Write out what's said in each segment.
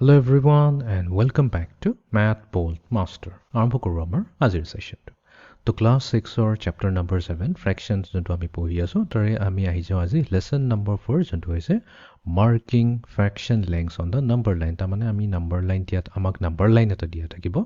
Hello everyone and welcome back to Mathboltmaster. আৰম্ভ কৰো আমাৰ আজিৰ সেশনটো। তো class 6 or chapter number 7 fractions যোনটো আমি পঢ়ি আছো তাৰে আমি আহি যাও আজি lesson number 4 যোনটো হৈছে marking fraction lengths on the number line। তাৰ মানে আমি number line দিয়াত আমাক number line এটা দিয়া থাকিব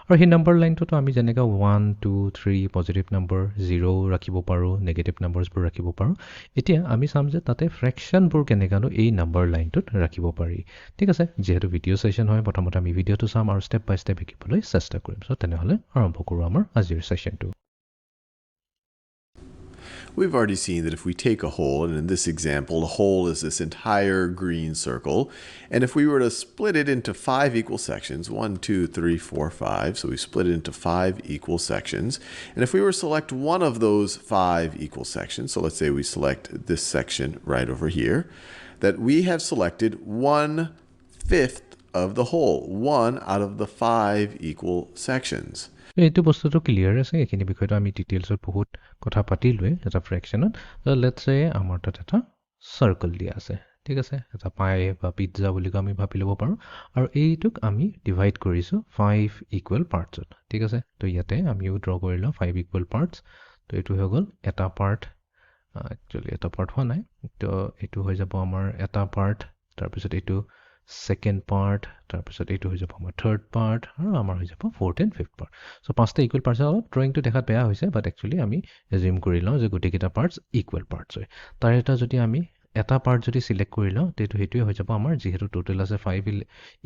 আৰু সেই number line টো আমি যেনেকা 1 2 3 positive number 0 ৰাখিব পাৰো negative numbers বোৰ ৰাখিব পাৰো। এতিয়া আমি চাম যে তাতে fraction বোৰ কেনেকানো এই number line টোত ৰাখিব পাৰি। ঠিক আছে, যেহেতু ভিডিও সেশন হয় প্ৰথমতে আমি ভিডিওটো চাম আৰু স্টেপ বাই স্টেপ শিকিবলৈ চেষ্টা কৰিম। সো তেনেহলে আৰম্ভ কৰো আমাৰ আজিৰ সেশনটো। We've already seen that if we take a whole, and in this example, the whole is this entire green circle, and if we were to split it into 5 equal sections, 1, 2, 3, 4, 5, so we split it into 5 equal sections, and if we were to select one of those 5 equal sections, so let's say we select this section right over here, that we have selected 1/5 of the whole, 1 out of the 5 equal sections. এইটো বস্তুটো clear আছে, এইখিনি বিষয়টো আমি ডিটেইলছত বহুত কথা পাতিলোৱে এটা ফ্ৰেকশনত। লেটস সে আমাৰ তাত এটা সাৰ্কেল দিয়া আছে, ঠিক আছে, এটা পাই বা পিজ্জা বুলি আমি ভাবি ল'ব পাৰো আৰু এইটোক আমি ডিভাইড কৰিছো 5 ইকুৱেল পাৰ্টছত। ঠিক আছে, তো ইয়াতে আমিও ড্ৰ কৰিলো 5 ইকুৱেল পাৰ্টছ। তো এইটো হৈ গ'ল এটা পাৰ্ট, একচুয়ালি এটা পাৰ্ট হোৱা নাই, তো এইটো হৈ যাব আমাৰ এটা পাৰ্ট, তাৰপিছত এইটো second part, তাৰপিছত এইটো হৈ যাব আমাৰ third part আৰু আমাৰ হৈ যাব fourth and fifth part। So পাঁচটা ইকুৱেল পাৰ্টছ আৰু ড্ৰয়িংটো দেখাত বেয়া হৈছে, বাট একচুয়ালি আমি এজিউম কৰি লওঁ যে গোটেইকেইটা পাৰ্টছ ইকুৱেল পাৰ্টছ হয়। তাৰ এটা যদি আমি এটা পাৰ্ট যদি সিলেক্ট কৰি লওঁ তেটো সেইটোৱে হৈ যাব আমাৰ, যিহেতু টোটেল আছে 5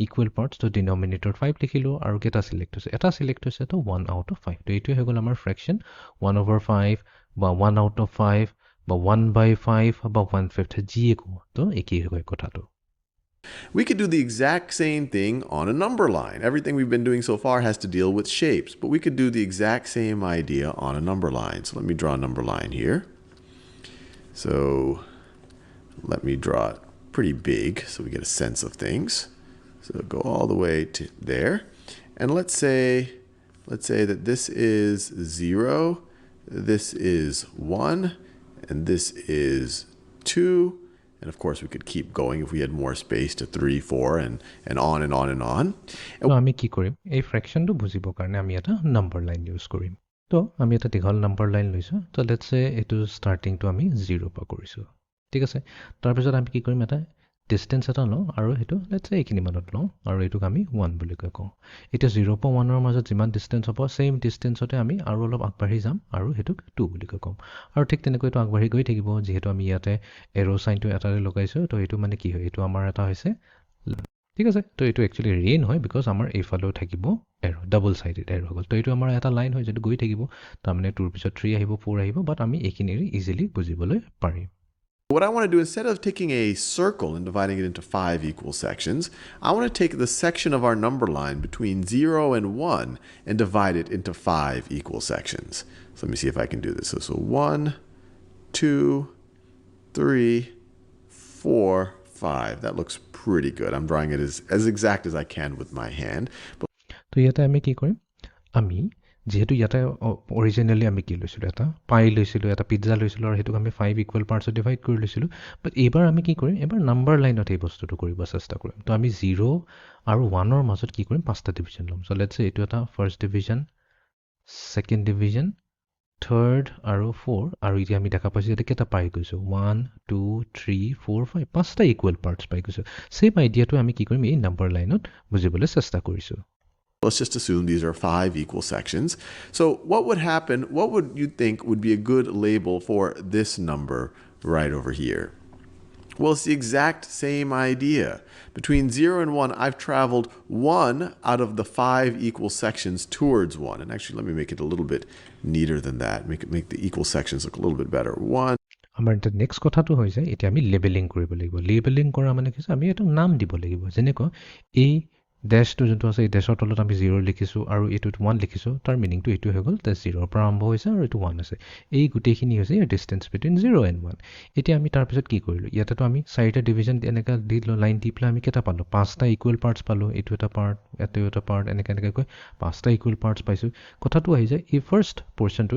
ইকুৱেল পাৰ্টছ, তো ডিনমিনেটৰত 5 লিখিলো আৰু কেইটা সিলেক্ট হৈছে, এটা সিলেক্ট হৈছে, তো 1 out of 5। তো এইটোৱে হৈ গ'ল আমাৰ ফ্ৰেকশন 1/5 বা 1 out of 5 বা 1/5 বা 1/5 যিয়ে কওঁ, তো একেই হয় কথাটো। We could do the exact same thing on a number line. Everything we've been doing so far has to deal with shapes, but we could do the exact same idea on a number line. So let me draw a number line here. So let me draw it pretty big so we get a sense of things. So go all the way to there. And let's say that this is 0, this is 1, and this is 2. And of course, we could keep going if we had more space to 3, 4, and on and on and on. তো আমি কি কৰিম, এই ফ্ৰেকশনটো বুজিবৰ কাৰণে আমি এটা number line use কৰিম। তো আমি এটা দীঘল নাম্বাৰ লাইন লৈছো। তো লেটস সে এইটো ষ্টাৰ্টিংটো আমি 0 পৰা কৰিছো, ঠিক আছে। তাৰপিছত আমি কি কৰিম, এটা ডিষ্টেন্স এটা লওঁ আৰু সেইটো লেটস সে এইখিনি মানত লওঁ আৰু এইটোক আমি 1 বুলি কওঁ। এতিয়া 0 পৰা 1ৰ মাজত যিমান ডিষ্টেন্স হ'ব সেম ডিষ্টেন্সতে আমি আৰু অলপ আগবাঢ়ি যাম আৰু সেইটোক 2 বুলি কওঁ। আৰু ঠিক তেনেকৈ এইটো আগবাঢ়ি গৈ থাকিব, যিহেতু আমি ইয়াতে এৰো সাইনটো এটাৰে লগাইছো, তো এইটো মানে কি হয়, এইটো আমাৰ এটা হৈছে, ঠিক আছে। তো এইটো একচুয়ালি ৰে নহয়, বিকজ আমাৰ এইফালেও থাকিব এৰো, ডাবল সাইডেড এৰো হৈ গ'ল। তো এইটো আমাৰ এটা লাইন হয় যেটো গৈ থাকিব, তাৰমানে 2ৰ পিছত 3 আহিব, 4 আহিব, বাট আমি এইখিনিৰে ইজিলি বুজিবলৈ পাৰিম। What I want to do, instead of taking a circle and dividing it into 5 equal sections, I want to take the section of our number line between 0 and 1 and divide it into 5 equal sections. So let me see if I can do this. So 1, 2, 3, 4, 5. That looks pretty good. I'm drawing it as exact as I can with my hand. তো ইয়াতে আমি কি কৰিম, আমি যেহেতু ইয়াতে অৰিজিনালি আমি কি লৈছিলো, এটা পাই লৈছিলো, এটা পিজ্জা লৈছিলো আৰু সেইটোক আমি 5 ইকুৱেল পাৰ্টছত ডিভাইড কৰি লৈছিলো। বাট এইবাৰ আমি কি কৰিম, এবাৰ নাম্বাৰ লাইনত এই বস্তুটো কৰিব চেষ্টা কৰিম। তো আমি 0 আৰু 1ৰ মাজত কি কৰিম, 5টা ডিভিজন ল'ম। সো লেটস সে এইটো এটা first division, second division, third আৰু 4, আৰু এতিয়া আমি দেখা পাইছো ইয়াতে কেইটা পাই গৈছো, 1 2 3 4 5, 5টা ইকুৱেল পাৰ্টছ পাই গৈছো। সেম আইডিয়াটো আমি কি কৰিম, এই নাম্বাৰ লাইনত বুজিবলৈ চেষ্টা কৰিছো। Let's just assume these are 5 equal sections. So what would happen, what would you think would be a good label for this number right over here? Well, it's the exact same idea. Between 0 and 1, I've traveled 1 out of the 5 equal sections towards 1. And actually, let me make it a little bit neater than that. Make the equal sections look a little bit better. 1. আমাৰ এটা next কথাটো হৈছে, এতিয়া আমি labelling কৰিব লাগিব। Labelling কৰা মানে কি, আমি এটা নাম দিব লাগিব। যেনেকৈ এই ডেশটো যোনটো আছে, এই ডেশৰ তলত আমি 0 লিখিছো আৰু এইটোত 1 লিখিছো, তাৰ মিনিংটো এইটো হৈ গ'ল যে 0ৰ পৰা আৰম্ভ হৈছে আৰু এইটো 1 আছে। এই গোটেইখিনি হৈছে ডিষ্টেন্স বিটুইন 0 and 1। এতিয়া আমি তাৰপিছত কি কৰিলো, ইয়াতেতো আমি 4টা ডিভিজন এনেকা দি লাইন দি পেলাই আমি কেইটা পালো, 5টা ইকুৱেল পাৰ্টছ পালো। এইটো এটা পাৰ্ট, এইটো এটা পাৰ্ট, এনেকৈ 5টা ইকুৱেল পাৰ্টছ পাইছো। কথাটো আহি যায়, এই ফাৰ্ষ্ট পৰ্চনটো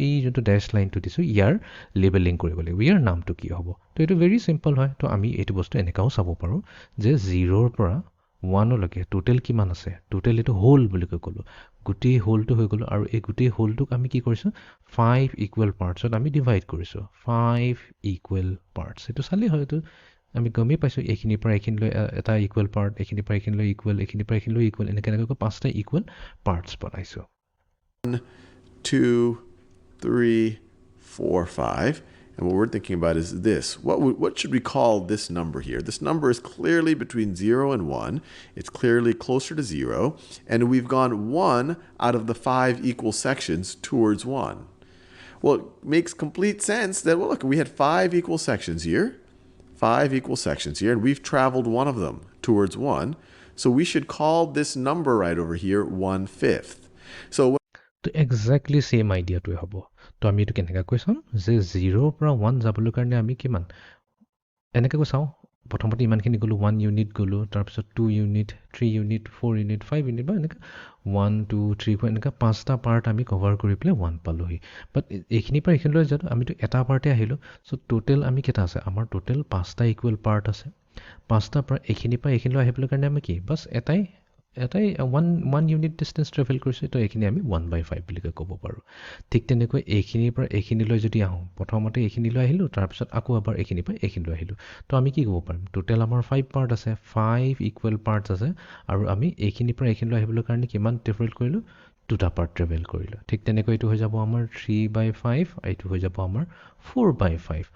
এই যোনটো ডেশ লাইনটো দিছো, ইয়াৰ লেবেলিং কৰিব লাগিব, ইয়াৰ নামটো কি হ'ব। তো এইটো ভেৰি চিম্পল হয়। তো আমি এইটো বস্তু এনেকাও চাব পাৰো যে 0ৰ পৰা 1লৈকে টোটেল কিমান আছে টোটেল এইটো হোল বুলি ক'লো গোটেই হোলটো হৈ গ'ল আৰু এই গোটেই হোলটোক আমি কি কৰিছোঁ 5 ইকুৱেল পাৰ্টছত আমি ডিভাইড কৰিছোঁ 5 ইকুৱেল পাৰ্টছ এইটো চালেই হয় এইটো আমি গমেই পাইছোঁ এইখিনিৰ পৰা এইখিনিলৈ এটা ইকুৱেল পাৰ্ট এইখিনিৰ পৰা এইখিনিলৈ ইকুৱেল এইখিনিৰ পৰা এইখিনিলৈ ইকুৱেল এনেকৈ 5টা ইকুৱেল পাৰ্টছ বনাইছোঁ 1, 2, 3, 4, 5. And what we're thinking about is this. What should we call this number here? This number is clearly between 0 and 1. It's clearly closer to 0. And we've gone 1 out of the 5 equal sections towards 1. Well, it makes complete sense that, well, look, we had 5 equal sections here. 5 equal sections here. And we've traveled one of them towards 1. So we should call this number right over here 1/5. So তো exactly same আইডিয়াটোৱে হ'ব তো আমি এইটো কেনেকৈ কৈ চাম যে 0ৰ পৰা 1 যাবলৈ কাৰণে আমি কিমান এনেকৈ কৈ চাওঁ প্ৰথমতে ইমানখিনি গ'লোঁ 1 ইউনিট গ'লোঁ তাৰপিছত 2 ইউনিট 3 ইউনিট 4 ইউনিট 5 ইউনিট বা এনেকৈ 1 2 3 4 এনেকৈ 5টা পাৰ্ট আমি কভাৰ কৰি পেলাই 1 পালোহি বাট এইখিনিৰ পৰা এইখিনিলৈ যাওঁ আমিতো এটা পাৰ্টে আহিলোঁ চ' টোটেল আমি কেইটা আছে আমাৰ টোটেল 5টা ইকুৱেল পাৰ্ট আছে 5টা পৰা এইখিনিৰ পৰা এইখিনিলৈ আহিবলৈ কাৰণে আমি কি বাছ এটাই ওৱান ইউনিট ডিষ্টেঞ্চ ট্ৰেভেল কৰিছোঁ তো এইখিনি আমি 1/5 বুলিকৈ ক'ব পাৰোঁ ঠিক তেনেকৈ এইখিনিৰ পৰা এইখিনিলৈ যদি আহোঁ প্ৰথমতে এইখিনিলৈ আহিলোঁ তাৰপিছত আকৌ এবাৰ এইখিনিৰ পৰা এইখিনিলৈ আহিলোঁ তো আমি কি ক'ব পাৰিম টোটেল আমাৰ 5 পাৰ্ট আছে 5 ইকুৱেল পাৰ্টছ আছে আৰু আমি এইখিনিৰ পৰা এইখিনিলৈ আহিবলৈ কাৰণে কিমান ট্ৰেভেল কৰিলোঁ 2টা পাৰ্ট ট্ৰেভেল কৰিলোঁ ঠিক তেনেকৈ এইটো হৈ যাব আমাৰ 3/5 এইটো হৈ যাব আমাৰ 4/5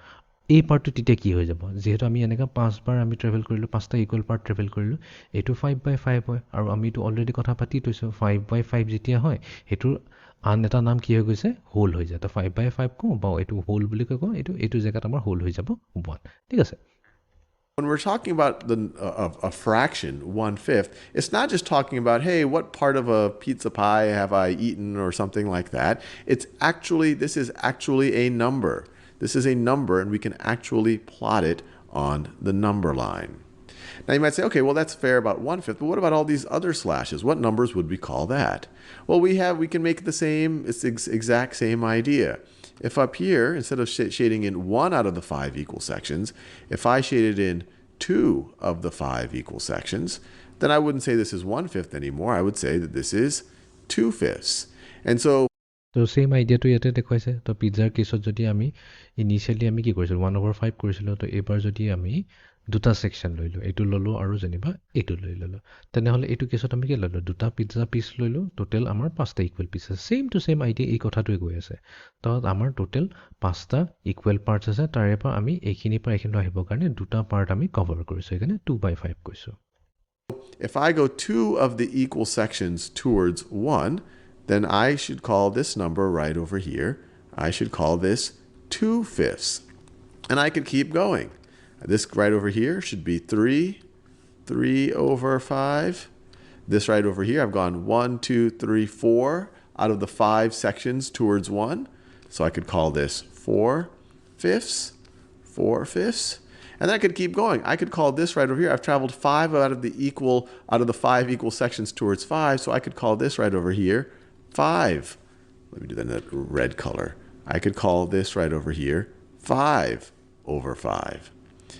এই পাৰ্টটো তেতিয়া কি হৈ যাব যিহেতু আমি এনেকৈ 5বাৰ আমি ট্ৰেভেল কৰিলোঁ 5টা ইকুৱেল পাৰ্ট ট্ৰেভেল কৰিলোঁ এইটো 5/5 হয় আৰু আমি এইটো অলৰেডি কথা পাতি থৈছোঁ 5/5 যেতিয়া হয় সেইটোৰ আন এটা নাম কি হৈ গৈছে হোল হৈ যায় তো 5/5 কওঁ বা এইটো হোল বুলি কওঁ এইটো জেগাত আমাৰ হোল হৈ যাব 1 ঠিক আছে when we're talking about a fraction, 1/5, it's not just talking about, hey, what part of a pizza pie have I eaten or something like that. This is actually a number. This is a number, and we can actually plot it on the number line. Now you might say, okay, well, that's fair about 1/5, but what about all these other slashes? What numbers would we call that? Well, we can make the same, it's the exact same idea. If up here, instead of shading in 1 out of the 5 equal sections, if I shaded in 2 of the 5 equal sections, then I wouldn't say this is 1/5 anymore. I would say that this is 2/5. And so তো same আইডিয়াটো ইয়াতে দেখুৱাইছে তো পিজ্জাৰ কেছত যদি আমি initially আমি কি কৰিছিলোঁ 1/5 কৰিছিলোঁ তো এইবাৰ যদি আমি 2টা ছেকশ্যন লৈ লওঁ এইটো ল'লোঁ আৰু যেনিবা এইটো লৈ ল'লোঁ তেনেহ'লে এইটো কেছত আমি কি ল'লোঁ 2টা পিজ্জা পিচ লৈলোঁ টোটেল আমাৰ 5টা ইকুৱেল পিচ আছে ছেইম টু ছেইম আইডিয়া এই কথাটোৱে গৈ আছে তো আমাৰ টোটেল 5টা ইকুৱেল পাৰ্টছ আছে তাৰে পৰা আমি এইখিনিৰ পৰা এইখিনিলৈ আহিবৰ কাৰণে 2টা পাৰ্ট আমি কভাৰ কৰিছোঁ সেইকাৰণে 2/5 কৈছোঁ if I go 2 of the equal sections towards 1, then I should call this number right over here, I should call this 2/5. And I could keep going. This right over here should be 3/5. This right over here, I've gone 1, 2, 3, 4 out of the 5 sections towards 1. So I could call this 4/5. And then I could keep going. I could call this right over here. I've traveled 5 out of the 5 equal sections towards 5. So I could call this right over here 5. Let me do that in that red color. I could call this right over here 5/5.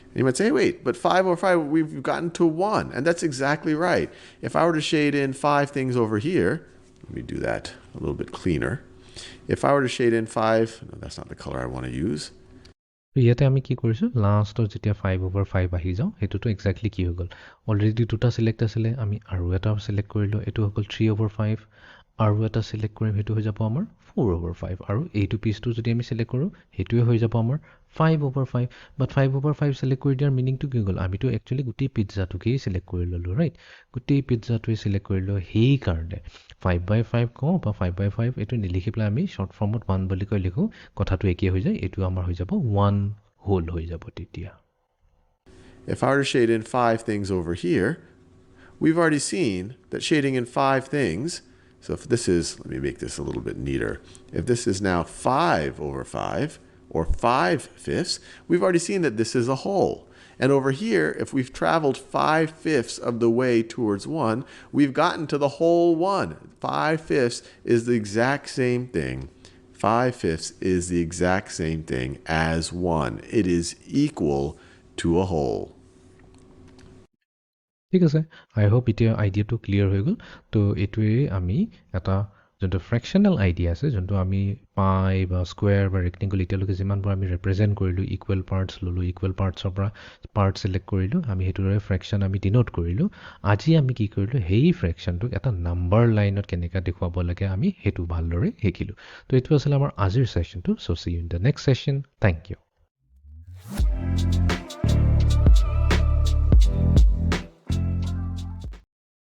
And you might say, wait, but 5/5, we've gotten to 1. And that's exactly right. If I were to shade in 5 things over here, let me do that a little bit cleaner. If I were to shade in 5, no, that's not the color I want to use. ইয়াতে আমি কি কৰিছোঁ লাষ্টত যেতিয়া 5/5 আহি যাওঁ সেইটোতো exactly কি হৈ গ'ল অলৰেডি 2টা ছিলেক্ট আছিলে আমি আৰু এটা ছিলেক্ট কৰিলোঁ এইটো হৈ গ'ল 3/5 আৰু এটা ছিলেক্ট কৰিম সেইটো হৈ যাব আমাৰ 4/5 আৰু এইটো পিচটো যদি আমি ছিলেক্ট কৰোঁ সেইটোৱে হৈ যাব আমাৰ 5/5 বাট 5/5 ছিলেক্ট কৰি দিয়াৰ মিনিংটো কি গ'ল আমিতো একচুৱেলি গোটেই পিজ্জাটোকেই ছিলেক্ট কৰি ল'লোঁ ৰাইট গোটেই পিজ্জাটোৱে ছিলেক্ট কৰিলোঁ সেইকাৰণে 5/5 কওঁ বা 5/5 এইটো নিলিখি পেলাই আমি শ্বৰ্ট ফৰ্মত 1 বুলি কৈ লিখোঁ কথাটো একেই হৈ যায় এইটো আমাৰ হৈ যাব 1 হোল হৈ যাব তেতিয়া If I were to shade in 5 things over here, we've already seen that shading in 5 things, so if this is, let me make this a little bit neater. If this is now 5/5 or 5/5, we've already seen that this is a whole. And over here, if we've traveled 5/5 of the way towards 1, we've gotten to the whole 1. 5/5 is the exact same thing. 5/5 is the exact same thing as 1. It is equal to a whole. ঠিক আছে আই hope এতিয়া আইডিয়াটো clear হৈ গ'ল তো এইটোৱে আমি এটা যোনটো ফ্ৰেকশ্যনেল আইডিয়া আছে যোনটো আমি পাই বা স্কুৱেৰ বা ৰেক্টেংগল এতিয়ালৈকে যিমানবোৰ আমি ৰিপ্ৰেজেণ্ট কৰিলোঁ ইকুৱেল পাৰ্টছ ল'লোঁ ইকুৱেল পাৰ্টছৰ পৰা পাৰ্ট ছিলেক্ট কৰিলোঁ আমি সেইটোৰে ফ্ৰেকশ্যন আমি ডিনোট কৰিলোঁ আজি আমি কি কৰিলোঁ সেই ফ্ৰেকশ্যনটোক এটা নাম্বাৰ লাইনত কেনেকৈ দেখুৱাব লাগে আমি সেইটো ভালদৰে শিকিলোঁ তো এইটো আছিলে আমাৰ আজিৰ ছেশ্যনটো so' see you in the next session thank U